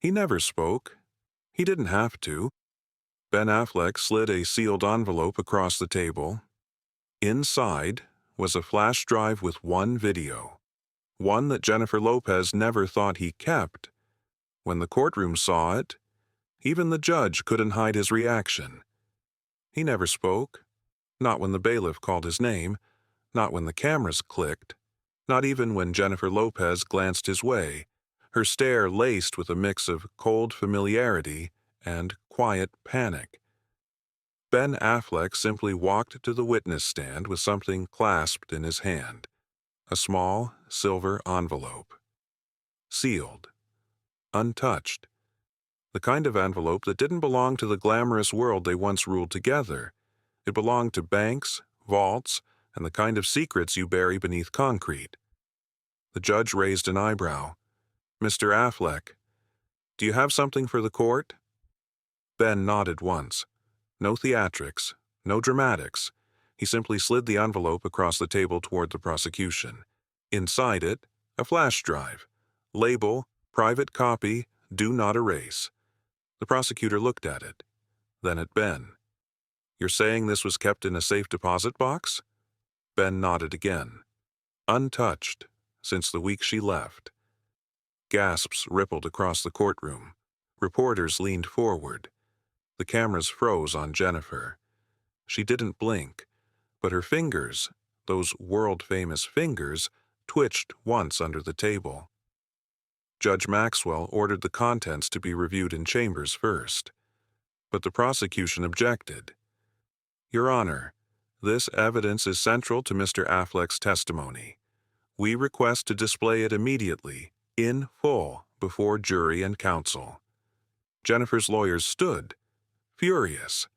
He never spoke. He didn't have to. Ben Affleck slid a sealed envelope across the table. Inside was a flash drive with one video, one that Jennifer Lopez never thought he kept. When the courtroom saw it, even the judge couldn't hide his reaction. He never spoke, not when the bailiff called his name, not when the cameras clicked, not even when Jennifer Lopez glanced his way, her stare laced with a mix of cold familiarity and quiet panic. Ben Affleck simply walked to the witness stand with something clasped in his hand, a small silver envelope. Sealed. Untouched. The kind of envelope that didn't belong to the glamorous world they once ruled together. It belonged to banks, vaults, and the kind of secrets you bury beneath concrete. The judge raised an eyebrow. "Mr. Affleck, do you have something for the court?" Ben nodded once. No theatrics, no dramatics. He simply slid the envelope across the table toward the prosecution. Inside it, a flash drive. Label, private copy, do not erase. The prosecutor looked at it, then at Ben. "You're saying this was kept in a safe deposit box?" Ben nodded again. "Untouched, since the week she left." Gasps rippled across the courtroom. Reporters leaned forward. The cameras froze on Jennifer. She didn't blink, but her fingers, those world-famous fingers, twitched once under the table. Judge Maxwell ordered the contents to be reviewed in chambers first, but the prosecution objected. "Your Honor, this evidence is central to Mr. Affleck's testimony. We request to display it immediately, in full, before jury and counsel." Jennifer's lawyers stood, furious.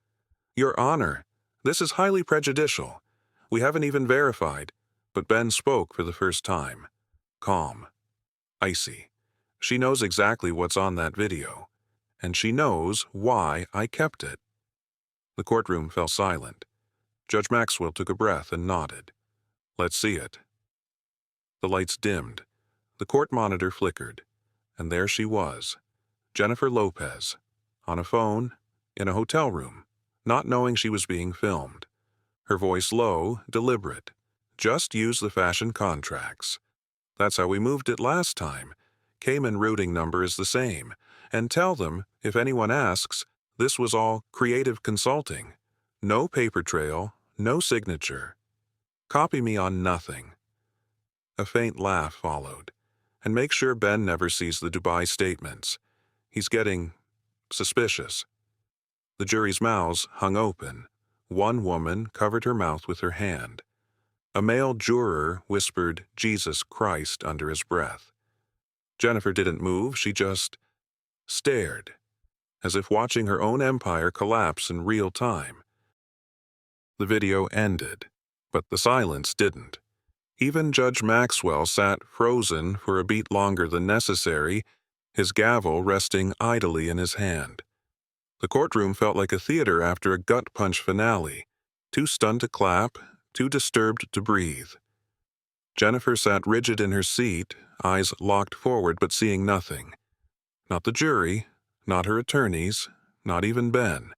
"Your Honor, this is highly prejudicial. We haven't even verified." But Ben spoke for the first time. Calm. Icy. "She knows exactly what's on that video. And she knows why I kept it." The courtroom fell silent. Judge Maxwell took a breath and nodded. "Let's see it." The lights dimmed. The court monitor flickered. And there she was, Jennifer Lopez, on a phone, in a hotel room, not knowing she was being filmed. Her voice low, deliberate. "Just use the fashion contracts. That's how we moved it last time. Cayman routing number is the same. And tell them, if anyone asks, this was all creative consulting. No paper trail, no signature. Copy me on nothing." A faint laugh followed. "And make sure Ben never sees the Dubai statements. He's getting suspicious." The jury's mouths hung open. One woman covered her mouth with her hand. A male juror whispered "Jesus Christ" under his breath. Jennifer didn't move, she just stared, as if watching her own empire collapse in real time. The video ended, but the silence didn't. Even Judge Maxwell sat frozen for a beat longer than necessary, his gavel resting idly in his hand. The courtroom felt like a theater after a gut-punch finale, too stunned to clap, too disturbed to breathe. Jennifer sat rigid in her seat, eyes locked forward but seeing nothing. Not the jury, not her attorneys, not even Ben.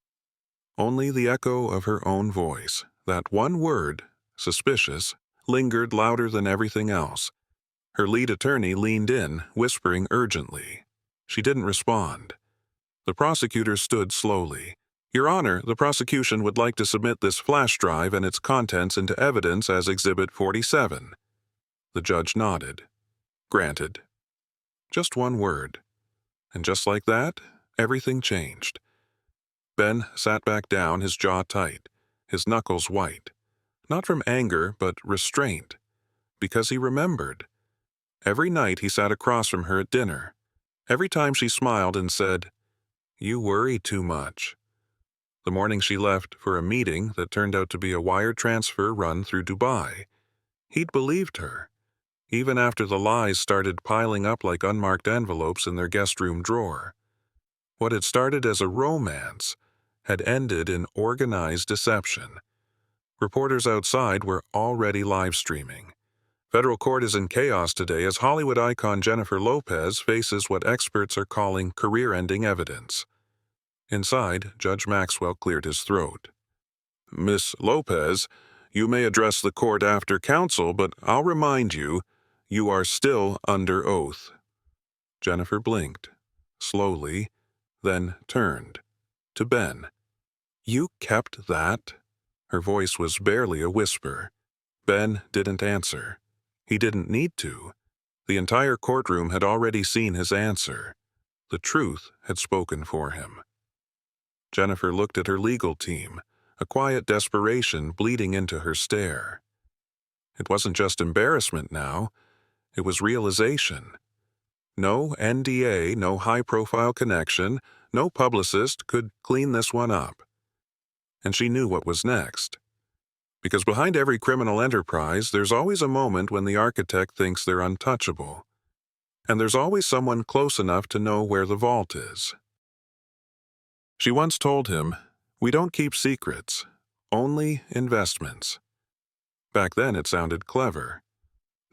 Only the echo of her own voice. That one word, suspicious, lingered louder than everything else. Her lead attorney leaned in, whispering urgently. She didn't respond. The prosecutor stood slowly. "Your Honor, the prosecution would like to submit this flash drive and its contents into evidence as Exhibit 47. The judge nodded. "Granted." Just one word. And just like that, everything changed. Ben sat back down, his jaw tight, his knuckles white. Not from anger, but restraint. Because he remembered. Every night he sat across from her at dinner. Every time she smiled and said, "You worry too much." The morning she left for a meeting that turned out to be a wire transfer run through Dubai. He'd believed her, even after the lies started piling up like unmarked envelopes in their guest room drawer. What had started as a romance had ended in organized deception. Reporters outside were already live streaming. Federal court is in chaos today as Hollywood icon Jennifer Lopez faces what experts are calling career-ending evidence. Inside, Judge Maxwell cleared his throat. "Miss Lopez, you may address the court after counsel, but I'll remind you, you are still under oath." Jennifer blinked, slowly, then turned to Ben. "You kept that?" Her voice was barely a whisper. Ben didn't answer. He didn't need to. The entire courtroom had already seen his answer. The truth had spoken for him. Jennifer looked at her legal team, a quiet desperation bleeding into her stare. It wasn't just embarrassment now, it was realization. No NDA, no high-profile connection, no publicist could clean this one up. And she knew what was next. Because behind every criminal enterprise, there's always a moment when the architect thinks they're untouchable. And there's always someone close enough to know where the vault is. She once told him, "We don't keep secrets, only investments." Back then it sounded clever.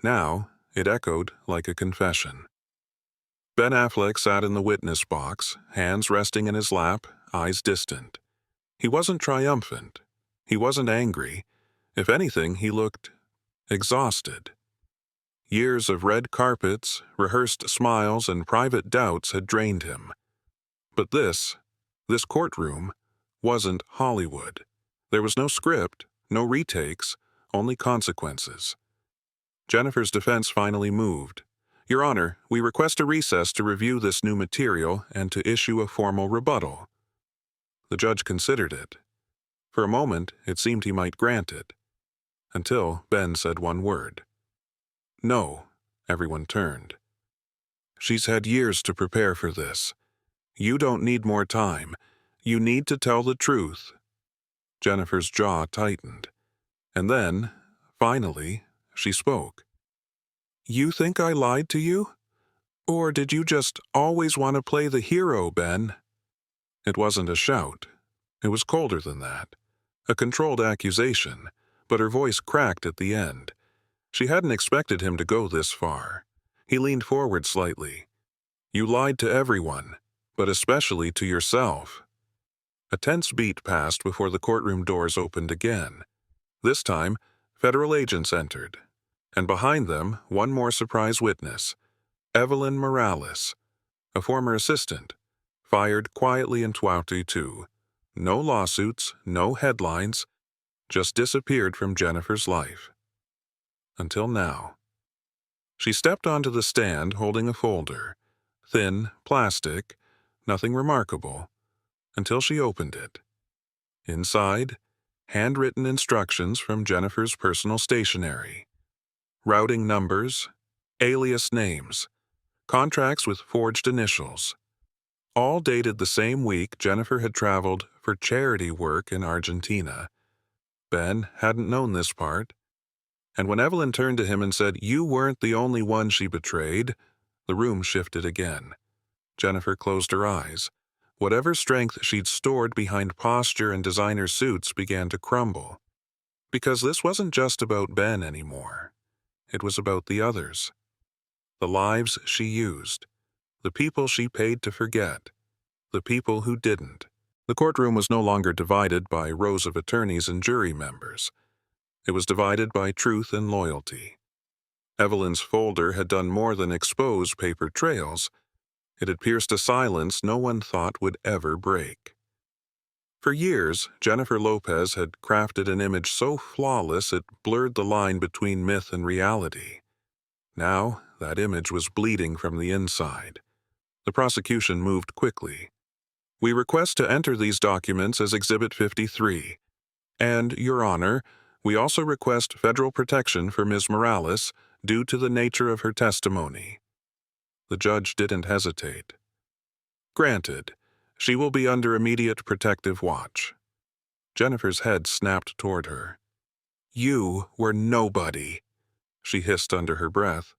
Now it echoed like a confession. Ben Affleck sat in the witness box, hands resting in his lap, eyes distant. He wasn't triumphant. He wasn't angry. If anything, he looked exhausted. Years of red carpets, rehearsed smiles, and private doubts had drained him. But this courtroom, wasn't Hollywood. There was no script, no retakes, only consequences. Jennifer's defense finally moved. "Your Honor, we request a recess to review this new material and to issue a formal rebuttal." The judge considered it. For a moment, it seemed he might grant it. Until Ben said one word. "No." Everyone turned. "She's had years to prepare for this. You don't need more time. You need to tell the truth." Jennifer's jaw tightened. And then, finally, she spoke. "You think I lied to you? Or did you just always want to play the hero, Ben?" It wasn't a shout. It was colder than that. A controlled accusation, but her voice cracked at the end. She hadn't expected him to go this far. He leaned forward slightly. "You lied to everyone, but especially to yourself." A tense beat passed before the courtroom doors opened again. This time, federal agents entered. And behind them, one more surprise witness, Evelyn Morales, a former assistant, fired quietly in 2022. No lawsuits, no headlines, just disappeared from Jennifer's life. Until now. She stepped onto the stand holding a folder, thin, plastic, nothing remarkable, until she opened it. Inside, handwritten instructions from Jennifer's personal stationery. Routing numbers, alias names, contracts with forged initials. All dated the same week Jennifer had traveled for charity work in Argentina. Ben hadn't known this part. And when Evelyn turned to him and said, "You weren't the only one she betrayed," the room shifted again. Jennifer closed her eyes. Whatever strength she'd stored behind posture and designer suits began to crumble. Because this wasn't just about Ben anymore. It was about the others. The lives she used. The people she paid to forget. The people who didn't. The courtroom was no longer divided by rows of attorneys and jury members. It was divided by truth and loyalty. Evelyn's folder had done more than expose paper trails. It had pierced a silence no one thought would ever break. For years, Jennifer Lopez had crafted an image so flawless it blurred the line between myth and reality. Now, that image was bleeding from the inside. The prosecution moved quickly. "We request to enter these documents as Exhibit 53. And, Your Honor, we also request federal protection for Ms. Morales due to the nature of her testimony." The judge didn't hesitate. "Granted. She will be under immediate protective watch." Jennifer's head snapped toward her. "You were nobody," she hissed under her breath.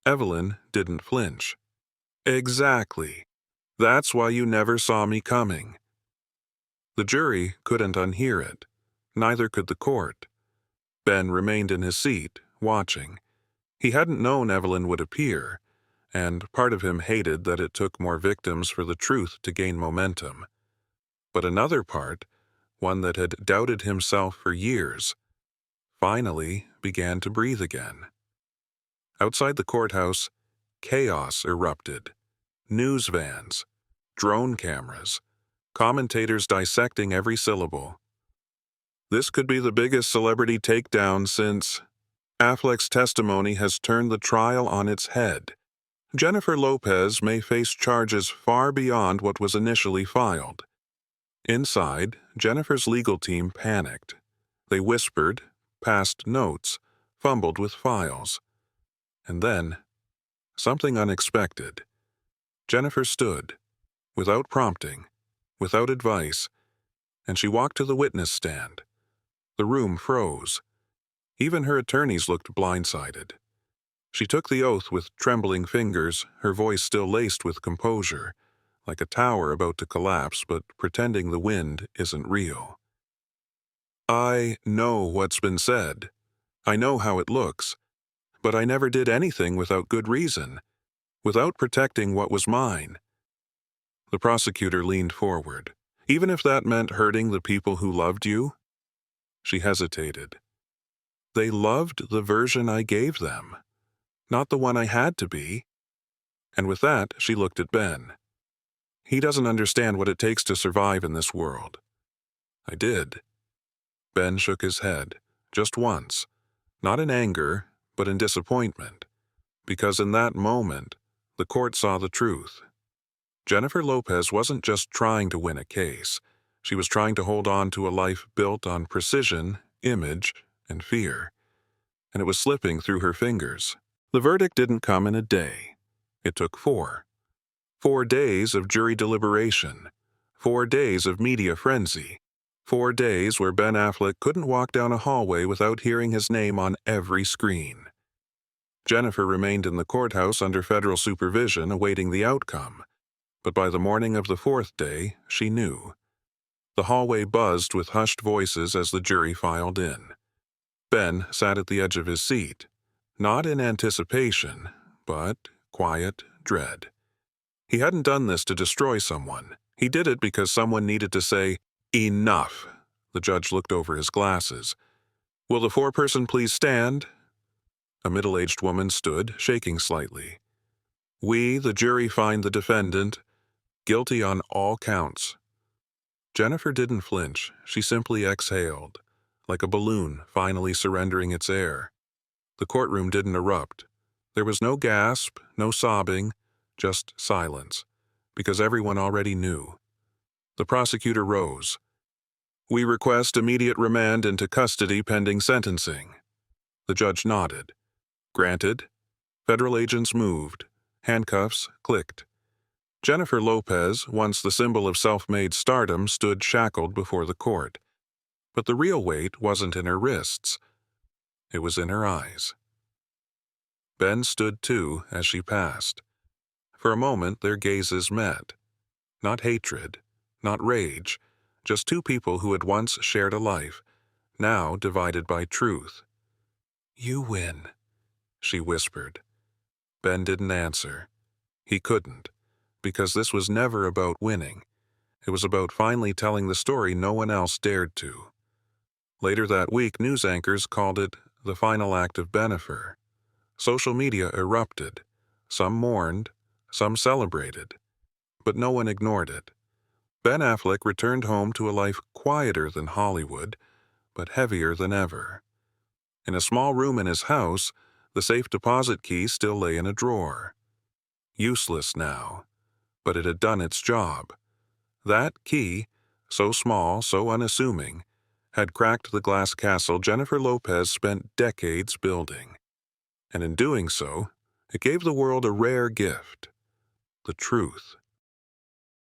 Evelyn didn't flinch. "Exactly. That's why you never saw me coming." The jury couldn't unhear it. Neither could the court. Ben remained in his seat, watching. He hadn't known Evelyn would appear, and part of him hated that it took more victims for the truth to gain momentum. But another part, one that had doubted himself for years, finally began to breathe again. Outside the courthouse, chaos erupted. News vans, drone cameras, commentators dissecting every syllable. This could be the biggest celebrity takedown since Affleck's testimony has turned the trial on its head. Jennifer Lopez may face charges far beyond what was initially filed. Inside, Jennifer's legal team panicked. They whispered, passed notes, fumbled with files. And then, something unexpected. Jennifer stood, without prompting, without advice, and she walked to the witness stand. The room froze. Even her attorneys looked blindsided. She took the oath with trembling fingers, her voice still laced with composure, like a tower about to collapse but pretending the wind isn't real. I know what's been said. I know how it looks. But I never did anything without good reason, without protecting what was mine. The prosecutor leaned forward. Even if that meant hurting the people who loved you? She hesitated. They loved the version I gave them, not the one I had to be. And with that, she looked at Ben. He doesn't understand what it takes to survive in this world. I did. Ben shook his head, just once, not in anger, but in disappointment, because in that moment, the court saw the truth. Jennifer Lopez wasn't just trying to win a case. She was trying to hold on to a life built on precision, image, and fear. And it was slipping through her fingers. The verdict didn't come in a day. It took 4. 4 days of jury deliberation. 4 days of media frenzy. 4 days where Ben Affleck couldn't walk down a hallway without hearing his name on every screen. Jennifer remained in the courthouse under federal supervision, awaiting the outcome. But by the morning of the 4th day, she knew. The hallway buzzed with hushed voices as the jury filed in. Ben sat at the edge of his seat, not in anticipation, but quiet dread. He hadn't done this to destroy someone. He did it because someone needed to say, "Enough." The judge looked over his glasses. "Will the foreperson please stand?" A middle-aged woman stood, shaking slightly. "We, the jury, find the defendant guilty on all counts." Jennifer didn't flinch. She simply exhaled, like a balloon finally surrendering its air. The courtroom didn't erupt. There was no gasp, no sobbing, just silence, because everyone already knew. The prosecutor rose. "We request immediate remand into custody pending sentencing." The judge nodded. Granted. Federal agents moved. Handcuffs clicked. Jennifer Lopez, once the symbol of self-made stardom, stood shackled before the court. But the real weight wasn't in her wrists. It was in her eyes. Ben stood too as she passed. For a moment, their gazes met. Not hatred, not rage, just two people who had once shared a life, now divided by truth. "You win," she whispered. Ben didn't answer. He couldn't, because this was never about winning. It was about finally telling the story no one else dared to. Later that week, news anchors called it the final act of Jennifer. Social media erupted. Some mourned, some celebrated. But no one ignored it. Ben Affleck returned home to a life quieter than Hollywood, but heavier than ever. In a small room in his house, the safe deposit key still lay in a drawer. Useless now, but it had done its job. That key, so small, so unassuming, had cracked the glass castle Jennifer Lopez spent decades building. And in doing so, it gave the world a rare gift: the truth.